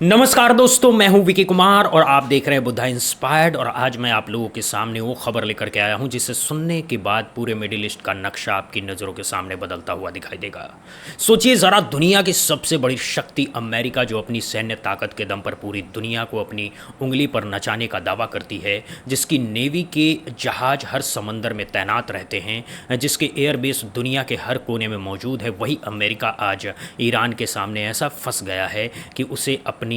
नमस्कार दोस्तों, मैं हूं विकी कुमार और आप देख रहे हैं बुद्धा इंस्पायर्ड। और आज मैं आप लोगों के सामने वो खबर लेकर के आया हूं जिसे सुनने के बाद पूरे मिडिल ईस्ट का नक्शा आपकी नज़रों के सामने बदलता हुआ दिखाई देगा। सोचिए ज़रा, दुनिया की सबसे बड़ी शक्ति अमेरिका, जो अपनी सैन्य ताकत के दम पर पूरी दुनिया को अपनी उंगली पर नचाने का दावा करती है, जिसकी नेवी के जहाज़ हर समंदर में तैनात रहते हैं, जिसके एयरबेस दुनिया के हर कोने में मौजूद है, वही अमेरिका आज ईरान के सामने ऐसा फंस गया है कि उसे अपनी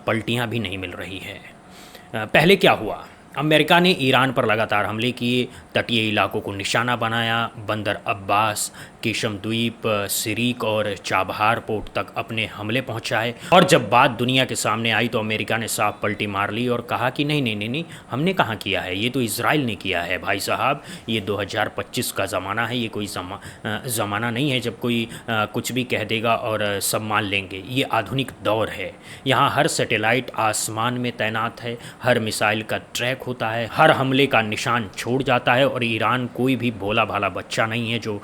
पलटियां भी नहीं मिल रही है। पहले क्या हुआ? अमेरिका ने ईरान पर लगातार हमले किए, तटीय इलाकों को निशाना बनाया, बंदर अब्बास, केशम द्वीप, सिरीक और चाबहार पोर्ट तक अपने हमले पहुंचाए। और जब बात दुनिया के सामने आई तो अमेरिका ने साफ पलटी मार ली और कहा कि नहीं नहीं नहीं नहीं, हमने कहाँ किया है, ये तो इजराइल ने किया है। भाई साहब, ये 2025 का ज़माना है, ये कोई ज़माना नहीं है जब कोई कुछ भी कह देगा और सब मान लेंगे। ये आधुनिक दौर है। यहाँ हर सैटेलाइट आसमान में तैनात है, हर मिसाइल का ट्रैक होता है, हर हमले का निशान छोड़ जाता है। और ईरान कोई भी भोला भाला बच्चा नहीं है जो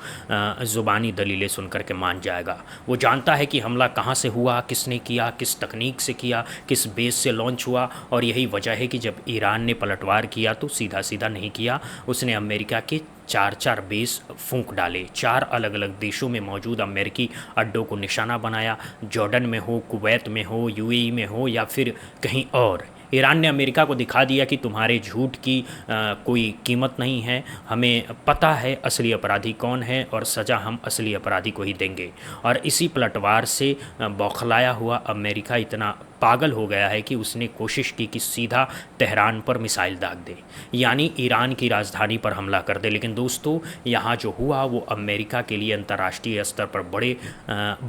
ज़ुबानी दलीलें सुनकर के मान जाएगा। वो जानता है कि हमला कहाँ से हुआ, किसने किया, किस तकनीक से किया, किस बेस से लॉन्च हुआ। और यही वजह है कि जब ईरान ने पलटवार किया तो सीधा सीधा नहीं किया, उसने अमेरिका के चार चार बेस फूंक डाले। 4 अलग अलग देशों में मौजूद अमेरिकी अड्डों को निशाना बनाया, जॉर्डन में हो, कुवैत में हो, यूएई में हो या फिर कहीं और। ईरान ने अमेरिका को दिखा दिया कि तुम्हारे झूठ की कोई कीमत नहीं है, हमें पता है असली अपराधी कौन है और सज़ा हम असली अपराधी को ही देंगे। और इसी पलटवार से बौखलाया हुआ अमेरिका इतना पागल हो गया है कि उसने कोशिश की कि सीधा तेहरान पर मिसाइल दाग दे, यानी ईरान की राजधानी पर हमला कर दे। लेकिन दोस्तों, यहाँ जो हुआ वो अमेरिका के लिए अंतर्राष्ट्रीय स्तर पर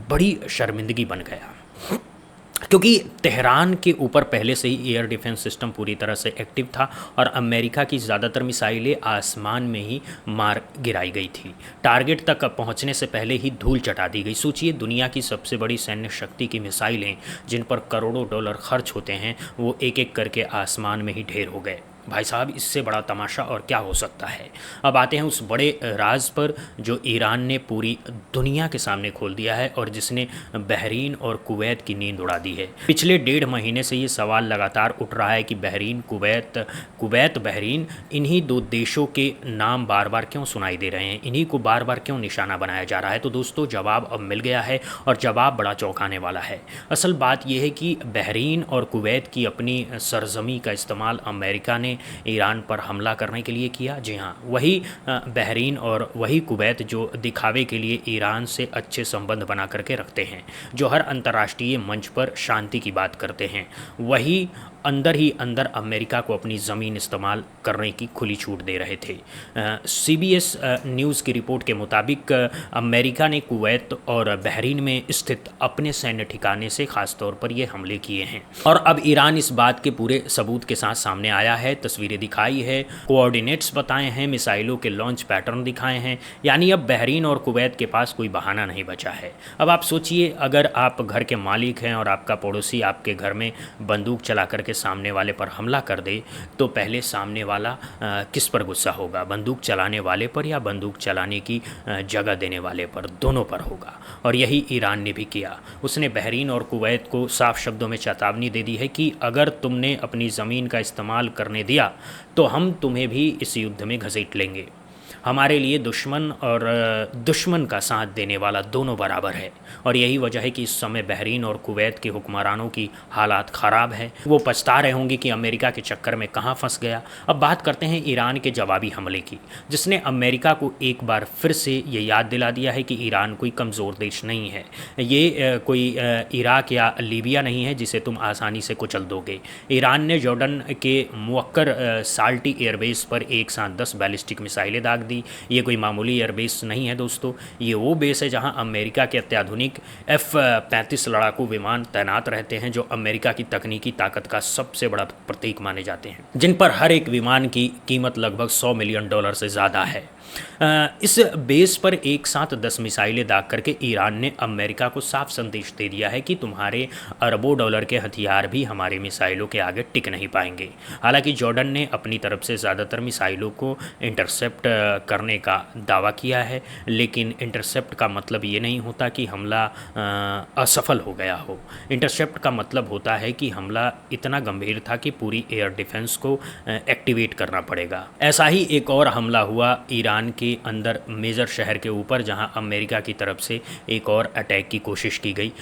बड़ी शर्मिंदगी बन गया, क्योंकि तेहरान के ऊपर पहले से ही एयर डिफेंस सिस्टम पूरी तरह से एक्टिव था और अमेरिका की ज़्यादातर मिसाइलें आसमान में ही मार गिराई गई थी। टारगेट तक पहुंचने से पहले ही धूल चटा दी गई। सोचिए, दुनिया की सबसे बड़ी सैन्य शक्ति की मिसाइलें, जिन पर करोड़ों डॉलर खर्च होते हैं, वो एक एक करके आसमान में ही ढेर हो गए। भाई साहब, इससे बड़ा तमाशा और क्या हो सकता है। अब आते हैं उस बड़े राज पर जो ईरान ने पूरी दुनिया के सामने खोल दिया है और जिसने बहरीन और कुवैत की नींद उड़ा दी है। पिछले 1.5 महीने से ये सवाल लगातार उठ रहा है कि बहरीन, कुवैत बहरीन, इन्हीं 2 देशों के नाम बार बार क्यों सुनाई दे रहे हैं, इन्हीं को बार बार क्यों निशाना बनाया जा रहा है। तो दोस्तों, जवाब अब मिल गया है और जवाब बड़ा चौंकाने वाला है। असल बात यह है कि बहरीन और कुवैत की अपनी सरजमी का इस्तेमाल अमेरिका ने ईरान पर हमला करने के लिए किया। जी हाँ, वही बहरीन और वही कुवैत जो दिखावे के लिए ईरान से अच्छे संबंध बना करके रखते हैं, जो हर अंतर्राष्ट्रीय मंच पर शांति की बात करते हैं, वही अंदर ही अंदर अमेरिका को अपनी ज़मीन इस्तेमाल करने की खुली छूट दे रहे थे। CBS न्यूज़ की रिपोर्ट के मुताबिक अमेरिका ने कुवैत और बहरीन में स्थित अपने सैन्य ठिकाने से ख़ास तौर पर ये हमले किए हैं। और अब ईरान इस बात के पूरे सबूत के साथ सामने आया है, तस्वीरें दिखाई है, कोऑर्डिनेट्स बताए हैं, मिसाइलों के लॉन्च पैटर्न दिखाए हैं। यानी अब बहरीन और कुवैत के पास कोई बहाना नहीं बचा है। अब आप सोचिए, अगर आप घर के मालिक हैं और आपका पड़ोसी आपके घर में बंदूक चला करके सामने वाले पर हमला कर दे, तो पहले सामने वाला किस पर गुस्सा होगा? बंदूक चलाने वाले पर या बंदूक चलाने की जगह देने वाले पर? दोनों पर होगा। और यही ईरान ने भी किया। उसने बहरीन और कुवैत को साफ शब्दों में चेतावनी दे दी है कि अगर तुमने अपनी ज़मीन का इस्तेमाल करने दिया तो हम तुम्हें भी इस युद्ध में घसीट लेंगे। हमारे लिए दुश्मन और दुश्मन का साथ देने वाला दोनों बराबर है। और यही वजह है कि इस समय बहरीन और कुवैत के हुक्मरानों की हालात ख़राब है। वो पछता रहे होंगे कि अमेरिका के चक्कर में कहाँ फंस गया। अब बात करते हैं ईरान के जवाबी हमले की, जिसने अमेरिका को एक बार फिर से ये याद दिला दिया है कि ईरान कोई कमज़ोर देश नहीं है। ये कोई इराक या लीबिया नहीं है जिसे तुम आसानी से कुचल दोगे। ईरान ने जॉर्डन के मुवक्कर साल्टी एयरबेस पर एक साथ 10 बैलिस्टिक मिसाइलें दाग दी। ये कोई मामूली एयरबेस नहीं है दोस्तों, ये वो बेस है जहां अमेरिका के अत्याधुनिक F-35 लड़ाकू विमान तैनात रहते हैं, जो अमेरिका की तकनीकी ताकत का सबसे बड़ा प्रतीक माने जाते हैं, जिन पर हर एक विमान की कीमत लगभग $100 मिलियन से ज़्यादा है। इस बेस पर एक साथ 10 मिसाइलें दाग करके ईरान ने अमेरिका को साफ संदेश दे दिया है कि तुम्हारे अरबों डॉलर के हथियार भी हमारी मिसाइलों के आगे टिक नहीं पाएंगे। हालांकि जॉर्डन ने अपनी तरफ से ज़्यादातर मिसाइलों को इंटरसेप्ट करने का दावा किया है, लेकिन इंटरसेप्ट का मतलब ये नहीं होता कि हमला असफल हो गया हो। इंटरसेप्ट का मतलब होता है कि हमला इतना गंभीर था कि पूरी एयर डिफेंस को एक्टिवेट करना पड़ेगा। ऐसा ही एक और हमला हुआ ईरान के अंदर मेजर शहर के ऊपर, जहां अमेरिका की तरफ से एक और अटैक की कोशिश की गई।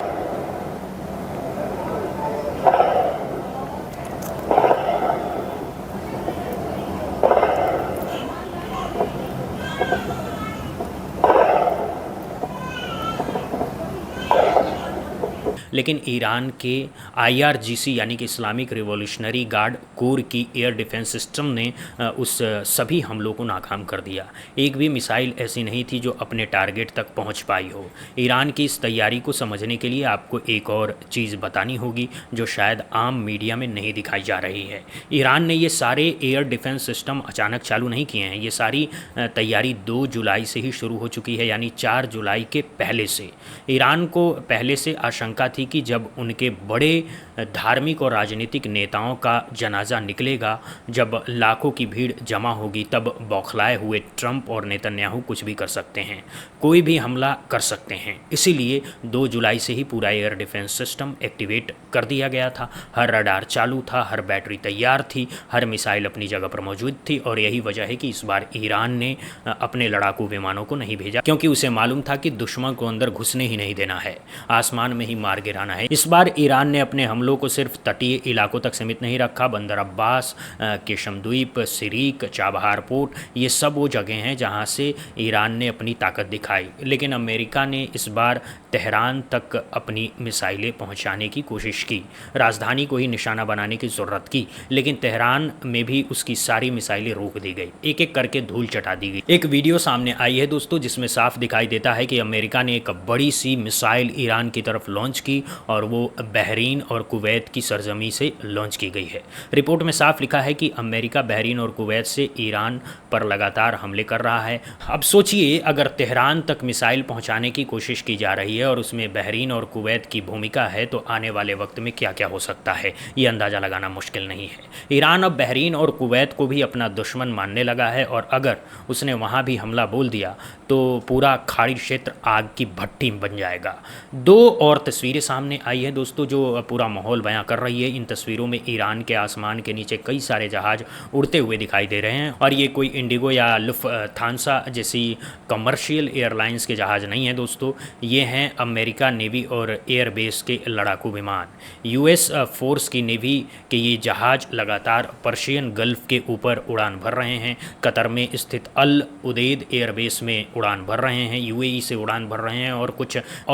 लेकिन ईरान के IRGC यानी कि इस्लामिक रिवॉल्यूशनरी गार्ड कोर की एयर डिफेंस सिस्टम ने उस सभी हमलों को नाकाम कर दिया। एक भी मिसाइल ऐसी नहीं थी जो अपने टारगेट तक पहुंच पाई हो। ईरान की इस तैयारी को समझने के लिए आपको एक और चीज़ बतानी होगी जो शायद आम मीडिया में नहीं दिखाई जा रही है। ईरान ने ये सारे एयर डिफेंस सिस्टम अचानक चालू नहीं किए हैं। ये सारी तैयारी 2 जुलाई से ही शुरू हो चुकी है, यानी 4 जुलाई के पहले से। ईरान को पहले से आशंका थी कि जब उनके बड़े धार्मिक और राजनीतिक नेताओं का जनाजा निकलेगा, जब लाखों की भीड़ जमा होगी, तब बौखलाए हुए ट्रंप और नेतन्याहू कुछ भी कर सकते हैं, कोई भी हमला कर सकते हैं। इसीलिए 2 जुलाई से ही पूरा एयर डिफेंस सिस्टम एक्टिवेट कर दिया गया था। हर रडार चालू था, हर बैटरी तैयार थी, हर मिसाइल अपनी जगह पर मौजूद थी। और यही वजह है कि इस बार ईरान ने अपने लड़ाकू विमानों को नहीं भेजा, क्योंकि उसे मालूम था कि दुश्मन को अंदर घुसने ही नहीं देना है, आसमान में ही मार गिराना है। इस बार ईरान ने अपने हमलों को सिर्फ तटीय इलाकों तक सीमित नहीं रखा। बंदर अब्बास, केशम द्वीप, सिरीक, चाबहार पोर्ट, ये सब वो जगह हैं जहां से ईरान ने अपनी ताकत दिखाई। लेकिन अमेरिका ने इस बार तेहरान तक अपनी मिसाइलें पहुंचाने की कोशिश की, राजधानी को ही निशाना बनाने की ज़रूरत की, लेकिन तेहरान में भी उसकी सारी मिसाइलें रोक दी गई, एक एक करके धूल चटा दी गई। एक वीडियो सामने आई है दोस्तों, जिसमें साफ दिखाई देता है कि अमेरिका ने एक बड़ी सी मिसाइल ईरान की तरफ लॉन्च की और वो बहरीन और कुवैत की सरजमी से लॉन्च की गई है। रिपोर्ट में साफ लिखा है कि अमेरिका बहरीन और कुवैत से ईरान पर लगातार हमले कर रहा है। अब सोचिए, अगर तेहरान तक मिसाइल पहुंचाने की कोशिश की जा रही है और उसमें बहरीन और कुवैत की भूमिका है, तो आने वाले वक्त में क्या क्या हो सकता है ये अंदाज़ा लगाना मुश्किल नहीं है। ईरान अब बहरीन और कुवैत को भी अपना दुश्मन मानने लगा है, और अगर उसने वहाँ भी हमला बोल दिया तो पूरा खाड़ी क्षेत्र आग की भट्टी बन जाएगा। 2 और तस्वीरें सामने आई हैं दोस्तों जो पूरा माहौल बयां कर रही है। इन तस्वीरों में ईरान के आसमान के नीचे कई सारे जहाज़ उड़ते हुए दिखाई दे रहे हैं, और ये कोई इंडिगो या लुफ्थांसा जैसी कमर्शियल एयरलाइंस के जहाज़ नहीं है दोस्तों। ये हैं अमेरिका नेवी और एयरबेस के लड़ाकू विमान। US फोर्स की नेवी के ये जहाज़ लगातार पर्शियन गल्फ के ऊपर उड़ान भर रहे हैं। कतर में स्थित अल उदैद एयरबेस में उड़ान भर रहे हैं, UAE से उड़ान भर रहे हैं, और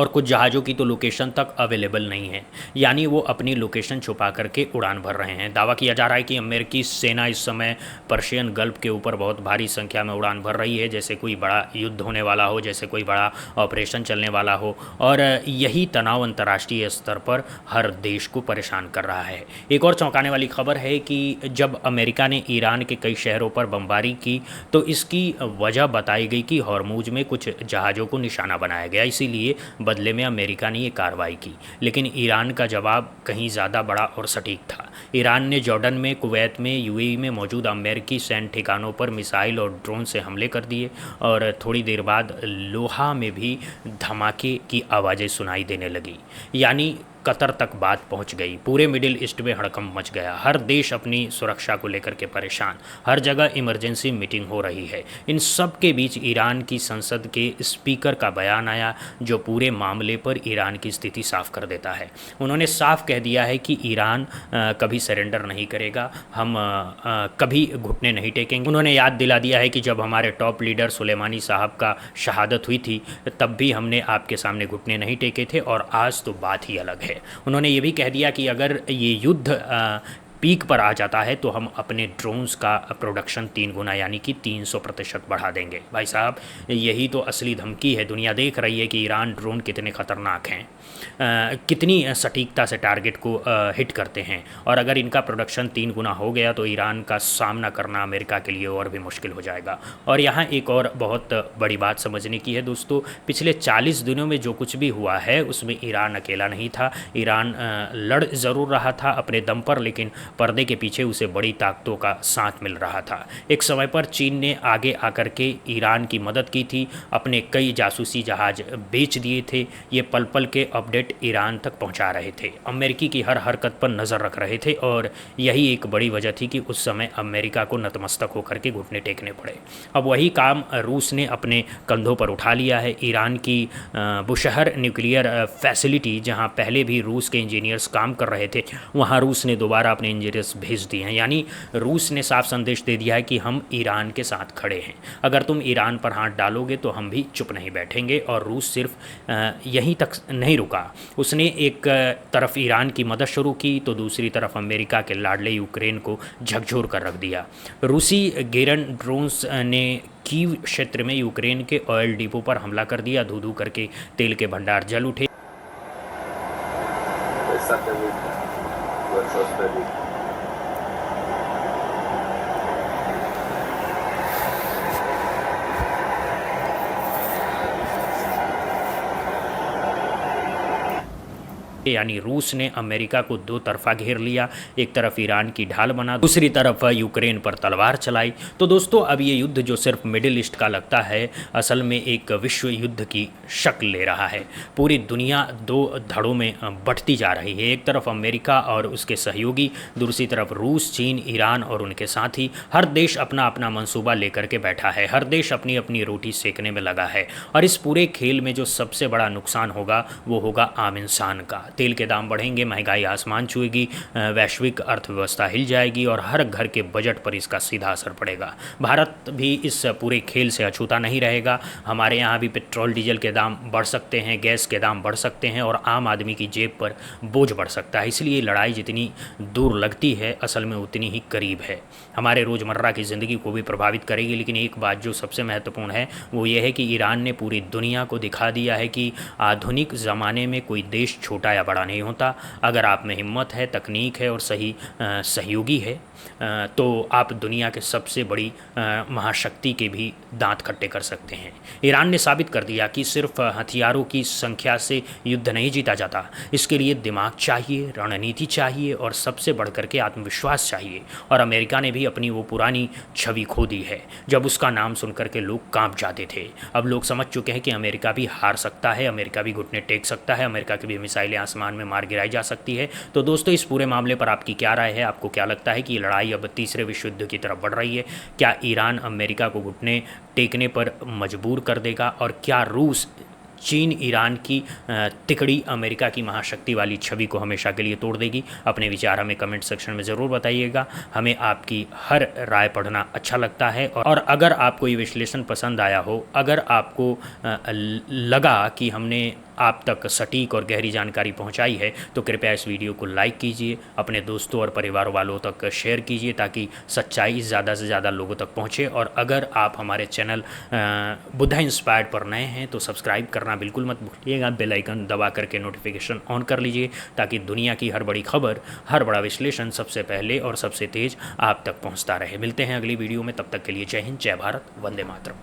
कुछ जहाज़ों की तो लोकेशन तक अवेलेबल नहीं है, यानी वो अपनी लोकेशन छुपा करके उड़ान भर रहे हैं। दावा किया जा रहा है कि अमेरिकी सेना इस समय पर्शियन गल्फ के ऊपर बहुत भारी संख्या में उड़ान भर रही है, जैसे कोई बड़ा युद्ध होने वाला हो, जैसे कोई बड़ा ऑपरेशन चलने वाला हो, और यही तनाव अंतर्राष्ट्रीय स्तर पर हर देश को परेशान कर रहा है। एक और चौंकाने वाली खबर है कि जब अमेरिका ने ईरान के कई शहरों पर बमबारी की तो इसकी वजह बताई गई कि हॉर्मूज में कुछ जहाज़ों को निशाना बनाया गया, इसीलिए बदले में अमेरिका ने ये कार्रवाई की। लेकिन ईरान का जवाब कहीं ज़्यादा बड़ा और सटीक था। ईरान ने जॉर्डन में, कुवैत में, UAE में मौजूद अमेरिकी सैन्य ठिकानों पर मिसाइल और ड्रोन से हमले कर दिए, और थोड़ी देर बाद लोहा में भी धमाके की आवाज़ें सुनाई देने लगी, यानी कतर तक बात पहुंच गई। पूरे मिडिल ईस्ट में हड़कंप मच गया। हर देश अपनी सुरक्षा को लेकर के परेशान, हर जगह इमरजेंसी मीटिंग हो रही है। इन सब के बीच ईरान की संसद के स्पीकर का बयान आया जो पूरे मामले पर ईरान की स्थिति साफ कर देता है। उन्होंने साफ कह दिया है कि ईरान कभी सरेंडर नहीं करेगा, हम कभी घुटने नहीं टेकेंगे। उन्होंने याद दिला दिया है कि जब हमारे टॉप लीडर सुलेमानी साहब का शहादत हुई थी तब भी हमने आपके सामने घुटने नहीं टेके थे, और आज तो बात ही अलग है। उन्होंने ये भी कह दिया कि अगर ये युद्ध पीक पर आ जाता है तो हम अपने ड्रोन्स का प्रोडक्शन 3 गुना यानी कि 300% बढ़ा देंगे। भाई साहब, यही तो असली धमकी है। दुनिया देख रही है कि ईरान ड्रोन कितने ख़तरनाक हैं, कितनी सटीकता से टारगेट को हिट करते हैं, और अगर इनका प्रोडक्शन 3 गुना हो गया तो ईरान का सामना करना अमेरिका के लिए और भी मुश्किल हो जाएगा। और यहाँ एक और बहुत बड़ी बात समझने की है दोस्तों, पिछले 40 दिनों में जो कुछ भी हुआ है उसमें ईरान अकेला नहीं था। ईरान लड़ ज़रूर रहा था अपने दम पर, लेकिन पर्दे के पीछे उसे बड़ी ताकतों का साथ मिल रहा था। एक समय पर चीन ने आगे आकर के ईरान की मदद की थी, अपने कई जासूसी जहाज़ बेच दिए थे। ये पल पल के अपडेट ईरान तक पहुंचा रहे थे, अमेरिकी की हर हरकत पर नज़र रख रहे थे, और यही एक बड़ी वजह थी कि उस समय अमेरिका को नतमस्तक होकर के घुटने टेकने पड़े। अब वही काम रूस ने अपने कंधों पर उठा लिया है। ईरान की बुशहर न्यूक्लियर फैसिलिटी, जहां पहले भी रूस के इंजीनियर्स काम कर रहे थे, वहां रूस ने दोबारा अपने इंजीनियर्स भेज दिए हैं। यानी रूस ने साफ संदेश दे दिया है कि हम ईरान के साथ खड़े हैं, अगर तुम ईरान पर हाथ डालोगे तो हम भी चुप नहीं बैठेंगे। और रूस सिर्फ यहीं तक नहीं रुका, उसने एक तरफ ईरान की मदद शुरू की तो दूसरी तरफ अमेरिका के लाडले यूक्रेन को झकझोर कर रख दिया। रूसी गेरन ड्रोन्स ने कीव क्षेत्र में यूक्रेन के ऑयल डिपो पर हमला कर दिया, धू धू करके तेल के भंडार जल उठे। यानी रूस ने अमेरिका को दो तरफा घेर लिया, एक तरफ ईरान की ढाल बना, दूसरी तरफ यूक्रेन पर तलवार चलाई। तो दोस्तों, अब ये युद्ध जो सिर्फ मिडिल ईस्ट का लगता है, असल में एक विश्व युद्ध की शक्ल ले रहा है। पूरी दुनिया दो धड़ों में बंटती जा रही है, एक तरफ अमेरिका और उसके सहयोगी, दूसरी तरफ रूस, चीन, ईरान और उनके साथी। हर देश अपना अपना मंसूबा लेकर के बैठा है, हर देश अपनी अपनी रोटी सेकने में लगा है, और इस पूरे खेल में जो सबसे बड़ा नुकसान होगा वो होगा आम इंसान का। तेल के दाम बढ़ेंगे, महंगाई आसमान छुएगी, वैश्विक अर्थव्यवस्था हिल जाएगी और हर घर के बजट पर इसका सीधा असर पड़ेगा। भारत भी इस पूरे खेल से अछूता नहीं रहेगा। हमारे यहाँ भी पेट्रोल डीजल के दाम बढ़ सकते हैं, गैस के दाम बढ़ सकते हैं और आम आदमी की जेब पर बोझ बढ़ सकता है। इसलिए लड़ाई जितनी दूर लगती है असल में उतनी ही करीब है, हमारे रोज़मर्रा की ज़िंदगी को भी प्रभावित करेगी। लेकिन एक बात जो सबसे महत्वपूर्ण है वो ये है कि ईरान ने पूरी दुनिया को दिखा दिया है कि आधुनिक ज़माने में कोई देश छोटा या बड़ा नहीं होता। अगर आप में हिम्मत है, तकनीक है और सही सहयोगी है तो आप दुनिया के सबसे बड़ी महाशक्ति के भी दांत खट्टे कर सकते हैं। ईरान ने साबित कर दिया कि सिर्फ हथियारों की संख्या से युद्ध नहीं जीता जाता, इसके लिए दिमाग चाहिए, रणनीति चाहिए और सबसे बढ़कर के आत्मविश्वास चाहिए। और अमेरिका ने भी अपनी वो पुरानी छवि खो दी है, जब उसका नाम सुनकर के लोग कांप जाते थे। अब लोग समझ चुके हैं कि अमेरिका भी हार सकता है, अमेरिका भी घुटने टेक सकता है, अमेरिका की भी मिसाइलें आसमान में मार गिराई जा सकती है। तो दोस्तों, इस पूरे मामले पर आपकी क्या राय है? आपको क्या लगता है कि लड़ाई अब तीसरे विश्व युद्ध की तरफ बढ़ रही है? क्या ईरान अमेरिका को घुटने टेकने पर मजबूर कर देगा? और क्या रूस, चीन, ईरान की तिकड़ी अमेरिका की महाशक्ति वाली छवि को हमेशा के लिए तोड़ देगी? अपने विचार हमें कमेंट सेक्शन में ज़रूर बताइएगा। हमें आपकी हर राय पढ़ना अच्छा लगता है। और अगर आपको ये विश्लेषण पसंद आया हो, अगर आपको लगा कि हमने आप तक सटीक और गहरी जानकारी पहुंचाई है, तो कृपया इस वीडियो को लाइक कीजिए, अपने दोस्तों और परिवार वालों तक शेयर कीजिए ताकि सच्चाई ज़्यादा से ज़्यादा लोगों तक पहुंचे। और अगर आप हमारे चैनल बुद्धा इंस्पायर्ड पर नए हैं तो सब्सक्राइब करना बिल्कुल मत भूलिएगा, बेल आइकन दबा करके नोटिफिकेशन ऑन कर लीजिए ताकि दुनिया की हर बड़ी खबर, हर बड़ा विश्लेषण सबसे पहले और सबसे तेज़ आप तक पहुँचता रहे। मिलते हैं अगली वीडियो में, तब तक के लिए जय हिंद, जय भारत, वंदे मातरम।